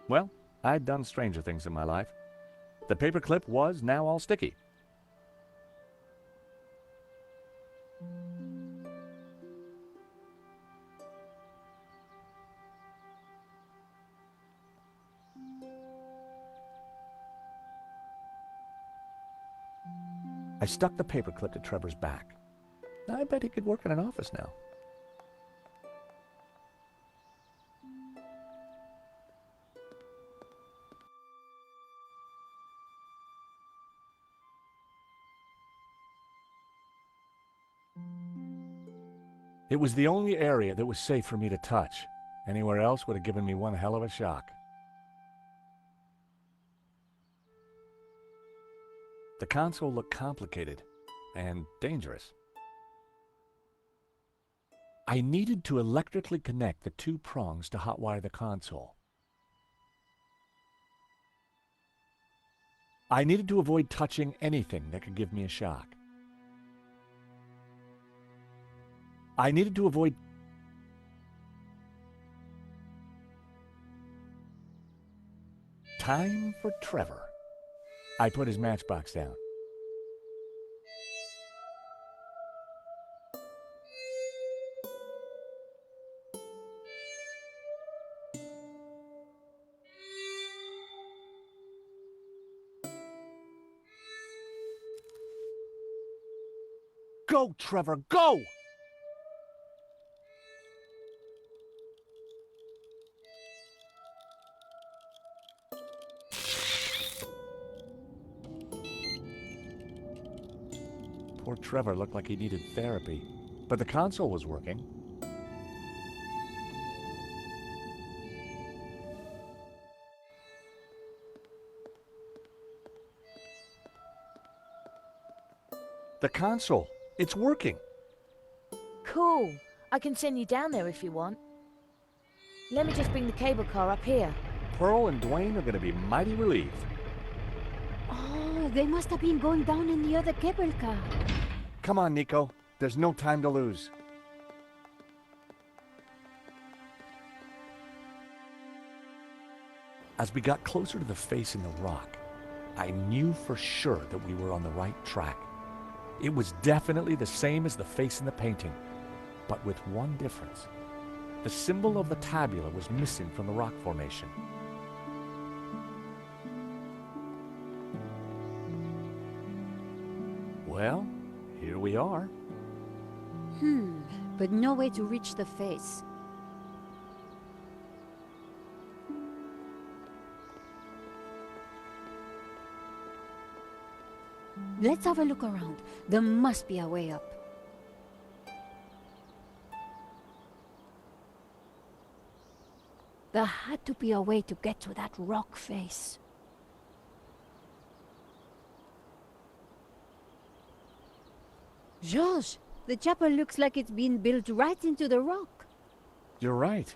Well, I'd done stranger things in my life. The paperclip was now all sticky. I stuck the paperclip to Trevor's back. I bet he could work in an office now. It was the only area that was safe for me to touch. Anywhere else would have given me one hell of a shock. The console looked complicated and dangerous. I needed to electrically connect the two prongs to hotwire the console. I needed to avoid touching anything that could give me a shock. I needed to avoid time for Trevor. I put his matchbox down. Go, Trevor, go! Poor Trevor looked like he needed therapy, but the console was working. The console, it's working. Cool. I can send you down there if you want. Let me just bring the cable car up here. Pearl and Dwayne are going to be mighty relieved. Oh, they must have been going down in the other cable car. Come on, Nico. There's no time to lose. As we got closer to the face in the rock, I knew for sure that we were on the right track. It was definitely the same as the face in the painting, but with one difference. The symbol of the tabula was missing from the rock formation. Well, here we are. But no way to reach the face. Let's have a look around. There must be a way up. There had to be a way to get to that rock face. George, the chapel looks like it's been built right into the rock. You're right.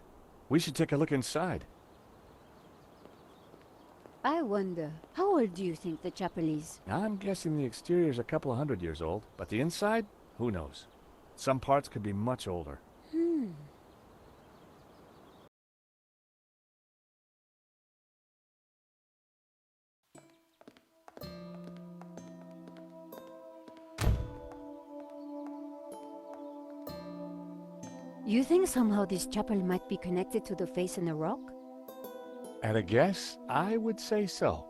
We should take a look inside. I wonder, how old do you think the chapel is? I'm guessing the exterior's a couple of 100 years old, but the inside? Who knows? Some parts could be much older. You think somehow this chapel might be connected to the face in the rock? At a guess, I would say so.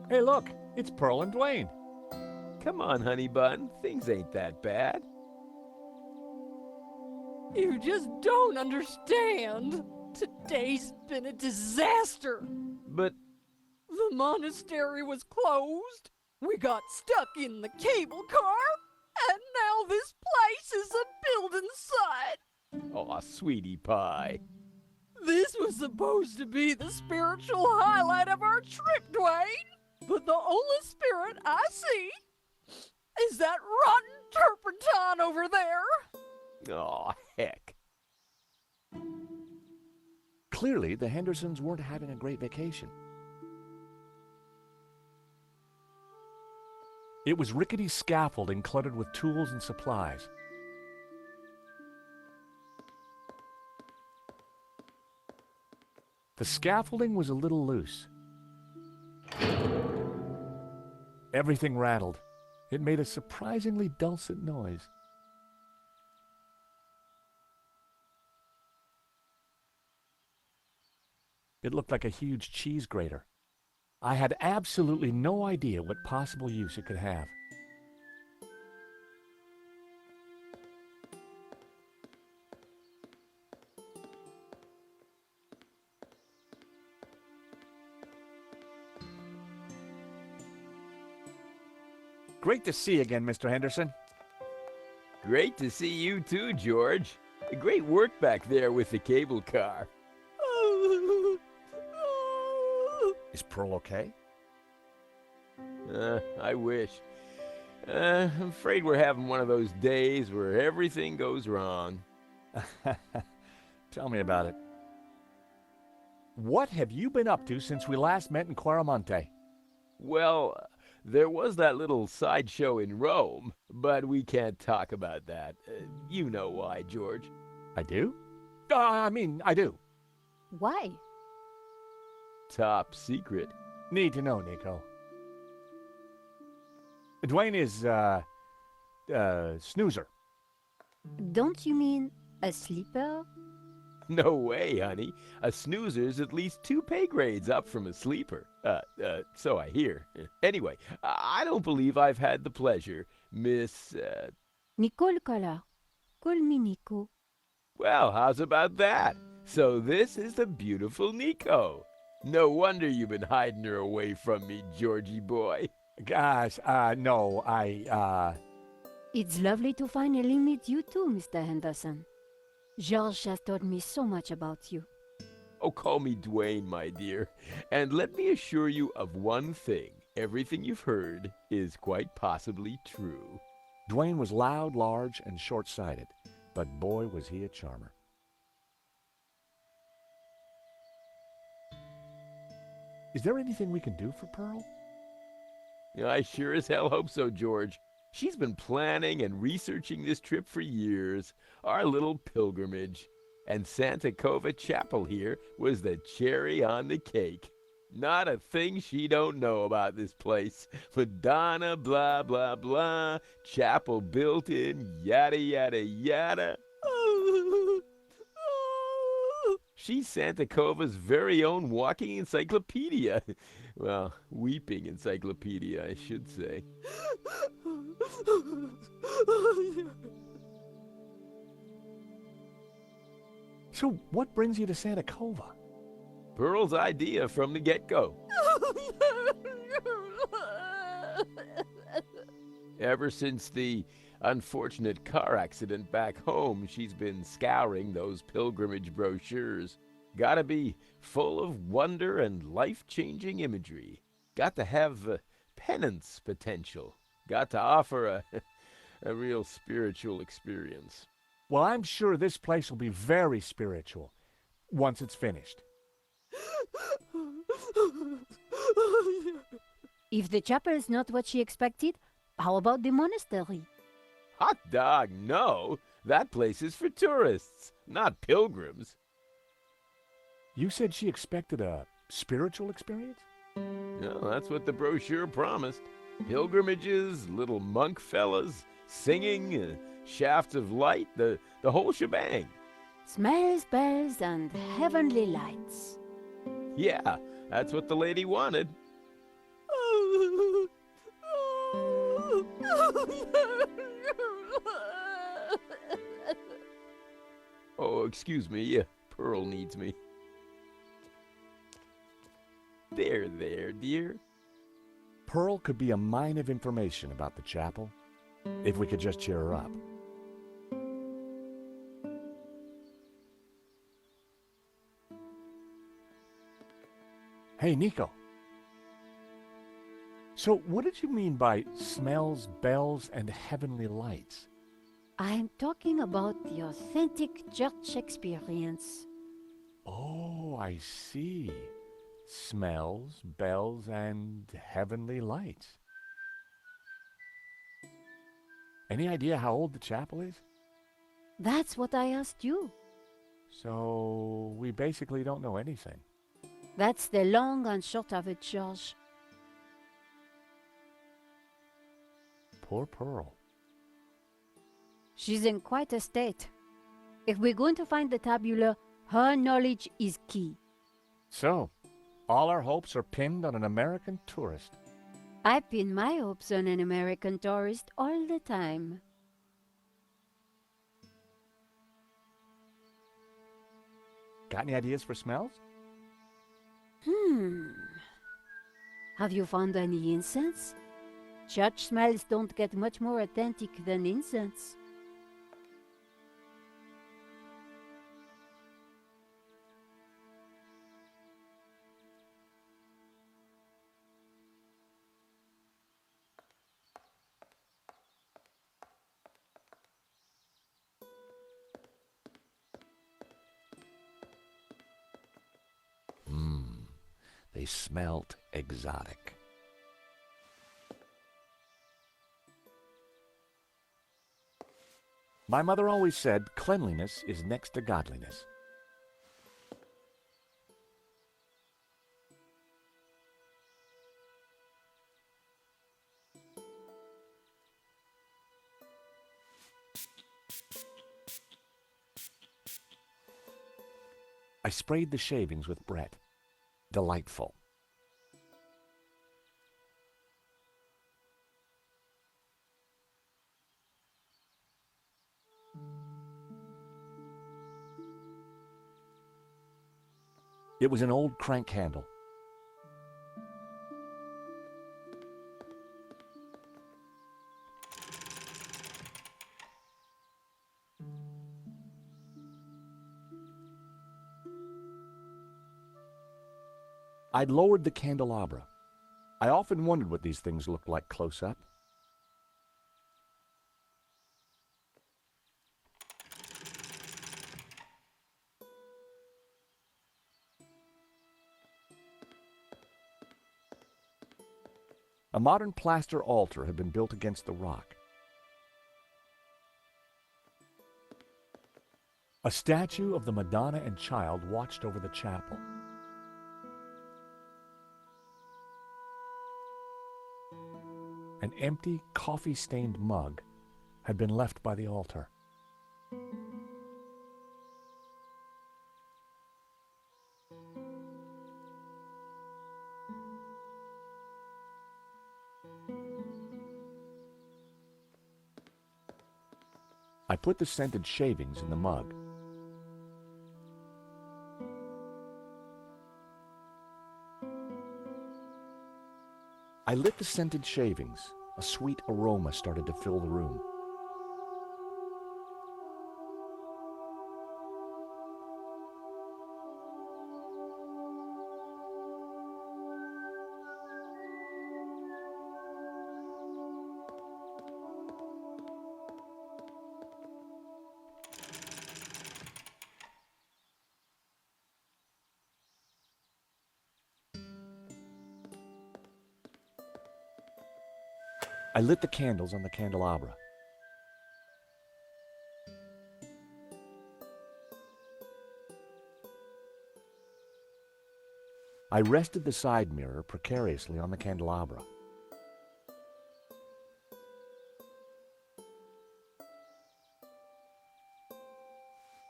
Hey, look! It's Pearl and Dwayne. Come on, honey bun. Things ain't that bad. You just don't understand. Today's been a disaster. But The monastery was closed. We got stuck in the cable car. And now this place is a building site. aw, sweetie pie. This was supposed to be the spiritual highlight of our trip, Dwayne. But the only spirit I see is that rotten turpentine over there. Aw, heck. Clearly, the Hendersons weren't having a great vacation. It was rickety scaffolding cluttered with tools and supplies. The scaffolding was a little loose. Everything rattled. It made a surprisingly dulcet noise. It looked like a huge cheese grater. I had absolutely no idea what possible use it could have. Great to see you again, Mr. Henderson. Great to see you too, George. Great work back there with the cable car. Is Pearl okay? I wish. I'm afraid we're having one of those days where everything goes wrong. Tell me about it. What have you been up to since we last met in Claramonte? Well, there was that little sideshow in Rome, but we can't talk about that. You know why, George. I do? I do. Why? Top secret. Need to know, Nico. Dwayne is, snoozer. Don't you mean a sleeper? No way, honey. A snoozer's at least 2 pay grades up from a sleeper. So I hear. Anyway, I don't believe I've had the pleasure, Miss, Nico Collard. Call me Nico. Well, how's about that? So this is the beautiful Nico. No wonder you've been hiding her away from me, Georgie boy. Gosh, no, It's lovely to finally meet you too, Mr. Henderson. George has told me so much about you. Oh, call me Dwayne, my dear. And let me assure you of one thing. Everything you've heard is quite possibly true. Dwayne was loud, large, and short-sighted, but boy was he a charmer. Is there anything we can do for Pearl? I sure as hell hope so, George. She's been planning and researching this trip for years, our little pilgrimage. And Santa Cova Chapel here was the cherry on the cake. Not a thing she don't know about this place. Madonna, blah, blah, blah, chapel built in, yada, yada, yada. She's Santa Cova's very own walking encyclopedia. Well, weeping encyclopedia, I should say. So what brings you to Santa Cova? Pearl's idea from the get-go. Ever since the unfortunate car accident back home, she's been scouring those pilgrimage brochures. Gotta be full of wonder and life-changing imagery. Got to have penance potential. Got to offer a real spiritual experience. Well, I'm sure this place will be very spiritual once it's finished. If the chapel is not what she expected, how about the monastery? Hot dog, no. That place is for tourists, not pilgrims. You said she expected a spiritual experience? No, that's what the brochure promised. Pilgrimages, little monk fellas, singing, shafts of light, the whole shebang. Smells, bells, and heavenly lights. Yeah, that's what the lady wanted. Oh, excuse me, Pearl needs me. There, dear. Pearl could be a mine of information about the chapel if we could just cheer her up. Hey, Nico. So what did you mean by smells, bells, and heavenly lights? I'm talking about the authentic church experience. Oh, I see. Smells, bells, and heavenly lights. Any idea how old the chapel is? That's what I asked you. So we basically don't know anything. That's the long and short of it, George. Poor Pearl. She's in quite a state. If we're going to find the tabula, her knowledge is key. So, all our hopes are pinned on an American tourist. I pin my hopes on an American tourist all the time. Got any ideas for smells? Have you found any incense? Church smells don't get much more authentic than incense. They smelt exotic. My mother always said cleanliness is next to godliness. I sprayed the shavings with Brett. Delightful. It was an old crank handle. I'd lowered the candelabra. I often wondered what these things looked like close up. A modern plaster altar had been built against the rock. A statue of the Madonna and Child watched over the chapel. An empty, coffee-stained mug had been left by the altar. I put the scented shavings in the mug. I lit the scented shavings. A sweet aroma started to fill the room. I lit the candles on the candelabra. I rested the side mirror precariously on the candelabra.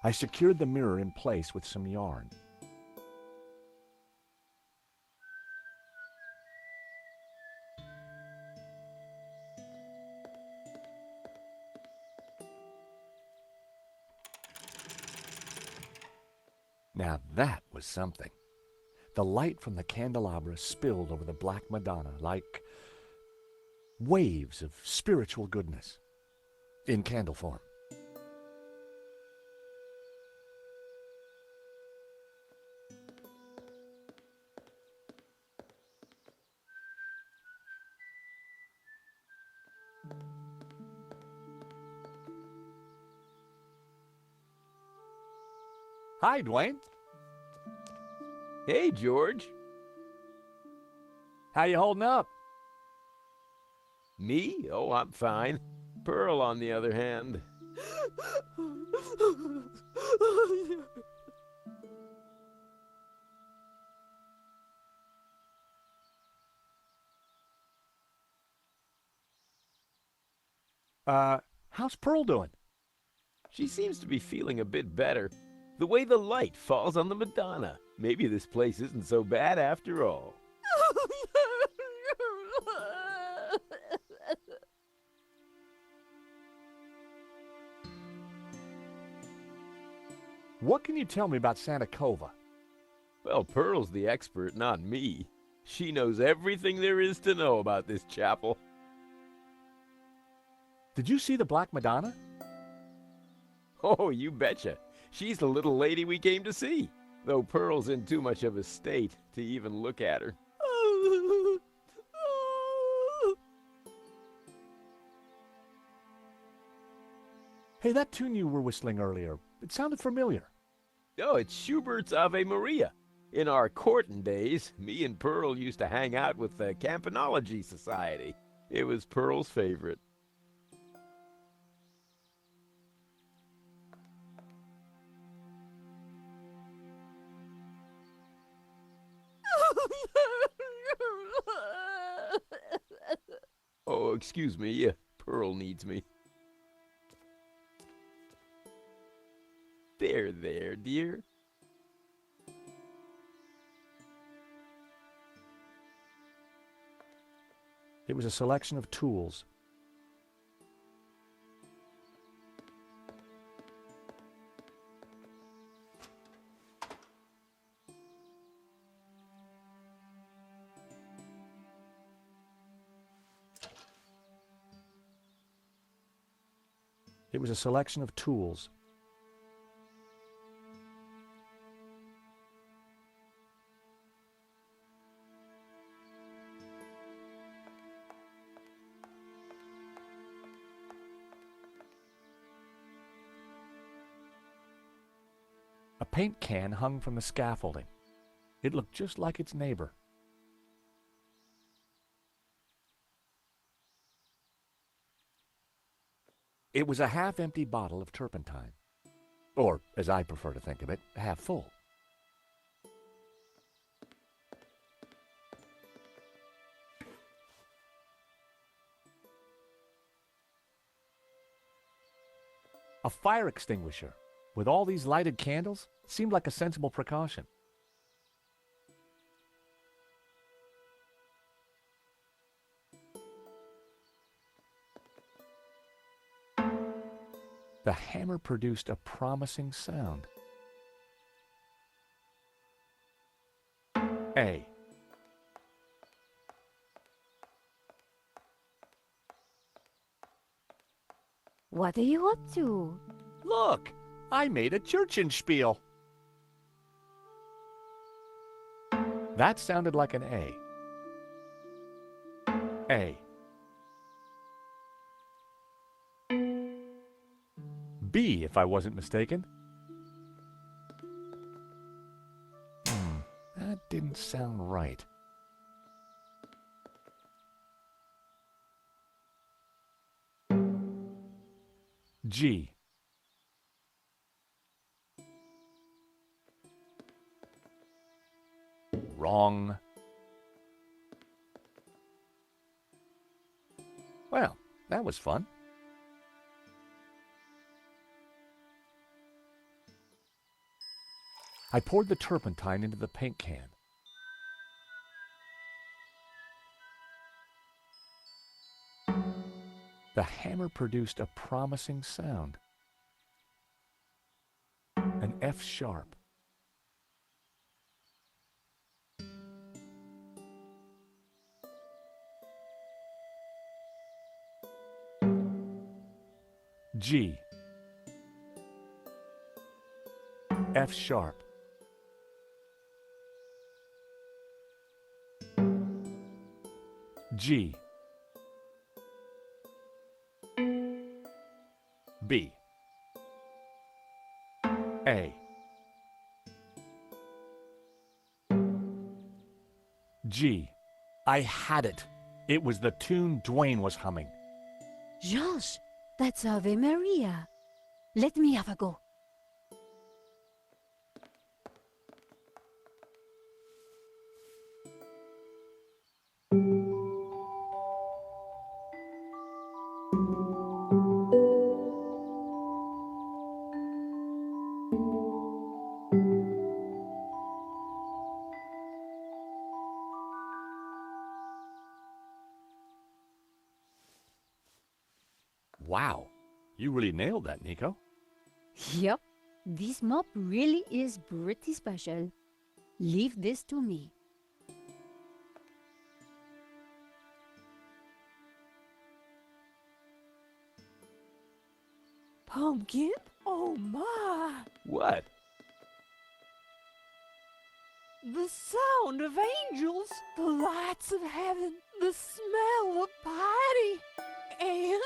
I secured the mirror in place with some yarn. Now that was something. The light from the candelabra spilled over the Black Madonna like waves of spiritual goodness in candle form. Hi, Dwayne. Hey, George. How you holding up? Me? Oh, I'm fine. Pearl, on the other hand. How's Pearl doing? She seems to be feeling a bit better. The way the light falls on the Madonna. Maybe this place isn't so bad after all. What can you tell me about Santa Cova? Well, Pearl's the expert, not me. She knows everything there is to know about this chapel. Did you see the Black Madonna? Oh, you betcha. She's the little lady we came to see, though Pearl's in too much of a state to even look at her. Hey, that tune you were whistling earlier, it sounded familiar. Oh, it's Schubert's Ave Maria. In our courting days, me and Pearl used to hang out with the Campanology Society. It was Pearl's favorite. Oh, excuse me. Pearl needs me. There, dear. It was a selection of tools. It was a selection of tools. A paint can hung from the scaffolding. It looked just like its neighbor. It was a half-empty bottle of turpentine. Or, as I prefer to think of it, half full. A fire extinguisher. With all these lighted candles, seemed like a sensible precaution. The hammer produced a promising sound. A. What are you up to? Look! I made a Churchenspiel. That sounded like an A. A. B, if I wasn't mistaken. That didn't sound right. G. Wrong. Well, that was fun. I poured the turpentine into the paint can. The hammer produced a promising sound. An F sharp. G. F sharp. G. B. A. G. I had it. It was the tune Dwayne was humming. George, that's Ave Maria. Let me have a go. Wow, you really nailed that, Nico. Yep, this mop really is pretty special. Leave this to me. Pumpkin? Oh my! What? The sound of angels, the lights of heaven, the smell of piety, and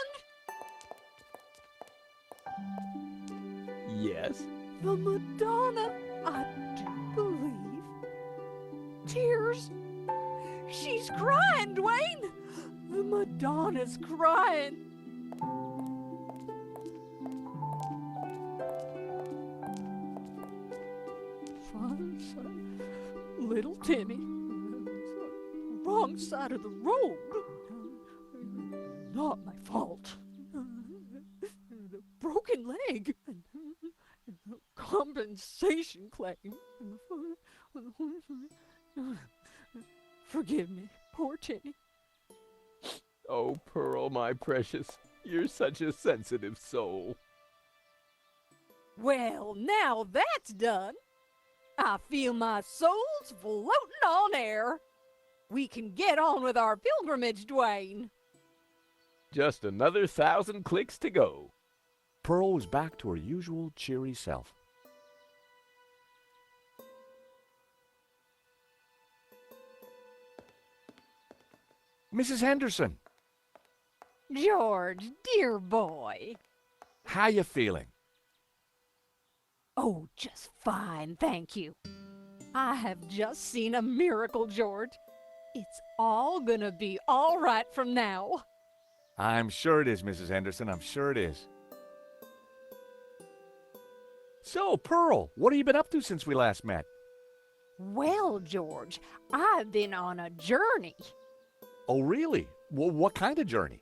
Yes? the Madonna, I do believe. Tears. She's crying, Dwayne! The Madonna's crying. Father, son, little Timmy. Wrong side of the road. Not my fault. The broken leg. The compensation claim. Forgive me, poor Timmy. Oh, Pearl, my precious, you're such a sensitive soul. Well, now that's done. I feel my soul's floating on air. We can get on with our pilgrimage, Dwayne. Just another 1,000 clicks to go. Pearl was back to her usual cheery self. Mrs. Henderson, George, dear boy. how you feeling? Oh, just fine, thank you. I have just seen a miracle, George. It's all gonna be all right from now. I'm sure it is, Mrs. Henderson. I'm sure it is. So, Pearl, what have you been up to since we last met? Well, George, I've been on a journey. Oh, really? Well, what kind of journey?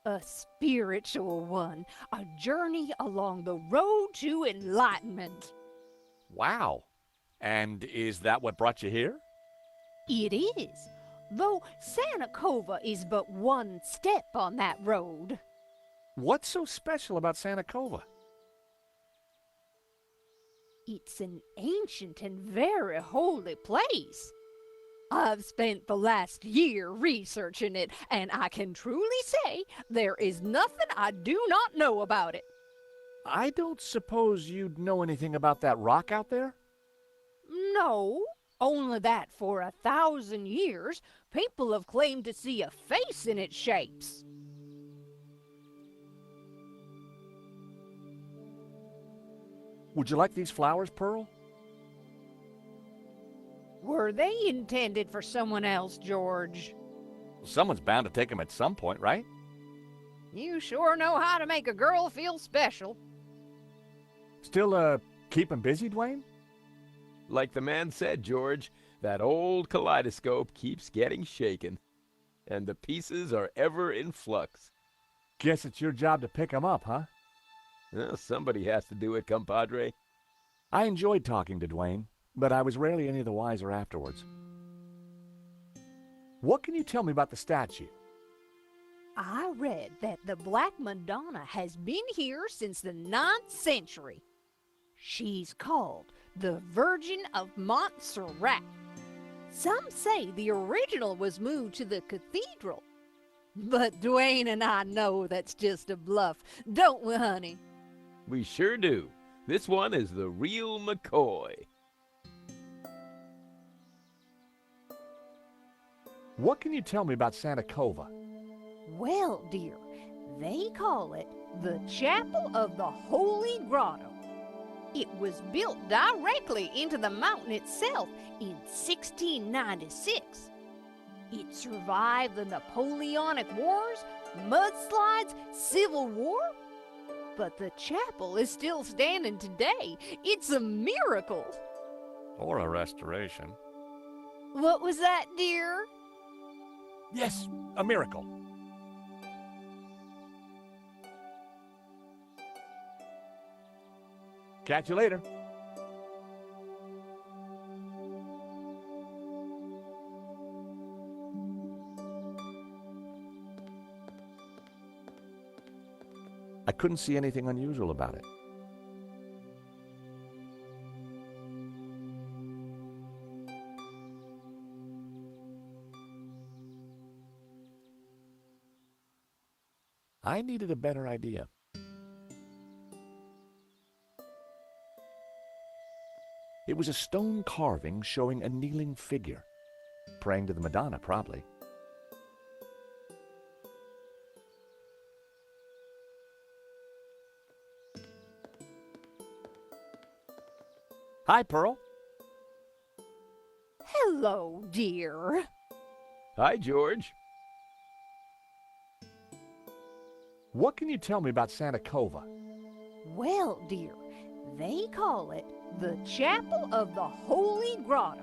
A spiritual one. A journey along the road to enlightenment. Wow. And is that what brought you here? It is. Though Santa Cova is but one step on that road. What's so special about Santa Cova? It's an ancient and very holy place. I've spent the last year researching it, and I can truly say there is nothing I do not know about it. I don't suppose you'd know anything about that rock out there? No, only that for 1,000 years, people have claimed to see a face in its shapes. Would you like these flowers, Pearl? Were they intended for someone else, George? Someone's bound to take them at some point, right? You sure know how to make a girl feel special. Still, keeping busy, Dwayne? Like the man said, George, that old kaleidoscope keeps getting shaken, and the pieces are ever in flux. Guess it's your job to pick 'em up, huh? Well, somebody has to do it, compadre. I enjoyed talking to Dwayne, but I was rarely any the wiser afterwards. What can you tell me about the statue? I read that the Black Madonna has been here since the 9th century. She's called the Virgin of Montserrat. Some say the original was moved to the cathedral. But Dwayne and I know that's just a bluff, don't we, honey? We sure do. This one is the real McCoy. What can you tell me about Santa Cova? Well, dear, they call it the Chapel of the Holy Grotto. It was built directly into the mountain itself in 1696. It survived the Napoleonic Wars, mudslides, Civil War. But the chapel is still standing today. It's a miracle. Or a restoration. What was that, dear? Yes, a miracle. Catch you later. I couldn't see anything unusual about it. I needed a better idea. It was a stone carving showing a kneeling figure, praying to the Madonna, probably. Hi, Pearl. Hello, dear. Hi, George. What can you tell me about Santa Cova? Well, dear, they call it the Chapel of the Holy Grotto.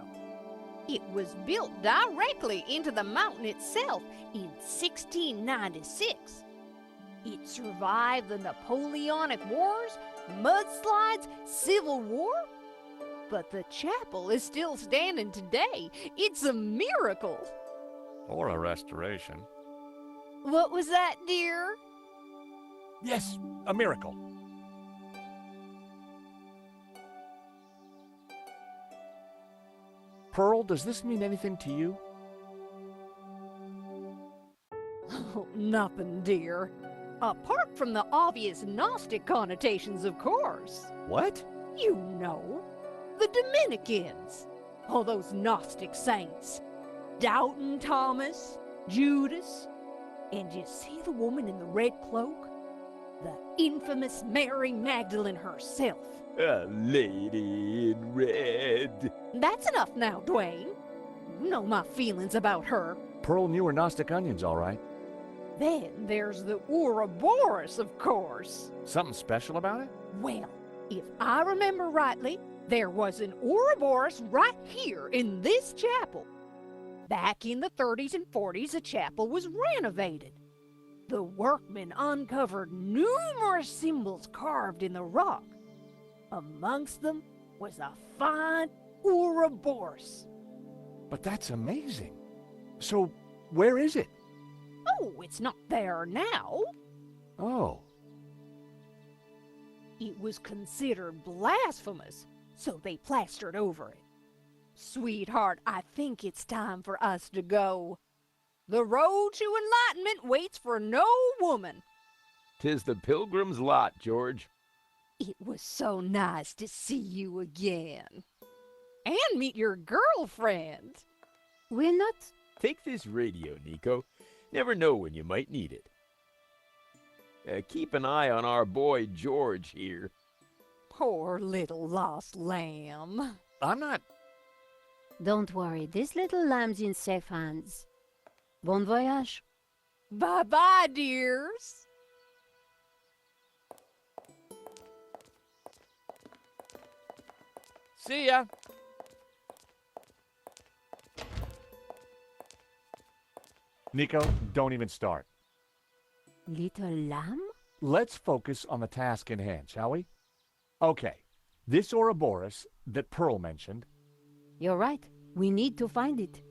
It was built directly into the mountain itself in 1696. It survived the Napoleonic Wars, mudslides, Civil War. But the chapel is still standing today. It's a miracle. Or a restoration. What was that, dear? Yes, a miracle. Pearl, does this mean anything to you? Oh, nothing, dear. Apart from the obvious Gnostic connotations, of course. What? You know, the Dominicans. All those Gnostic saints. Doubting Thomas, Judas. And you see the woman in the red cloak? The infamous Mary Magdalene herself. A lady in red. That's enough now, Dwayne. You know my feelings about her. Pearl knew her Gnostic onions, all right. Then there's the Ouroboros, of course. Something special about it? Well, if I remember rightly, there was an Ouroboros right here in this chapel. Back in the 30s and 40s, the chapel was renovated. The workmen uncovered numerous symbols carved in the rock. Amongst them was a fine Ouroboros. But that's amazing. So, where is it? Oh, it's not there now. Oh. It was considered blasphemous, so they plastered over it. Sweetheart, I think it's time for us to go. The road to enlightenment waits for no woman. 'Tis the pilgrim's lot, George. It was so nice to see you again. And meet your girlfriend. We're not... Take this radio, Nico. Never know when you might need it. Keep an eye on our boy George here. Poor little lost lamb. I'm not... Don't worry, this little lamb's in safe hands. Bon voyage. Bye-bye, dears. See ya. Nico, don't even start. Little lamb? Let's focus on the task in hand, shall we? Okay, this Ouroboros that Pearl mentioned. You're right. We need to find it.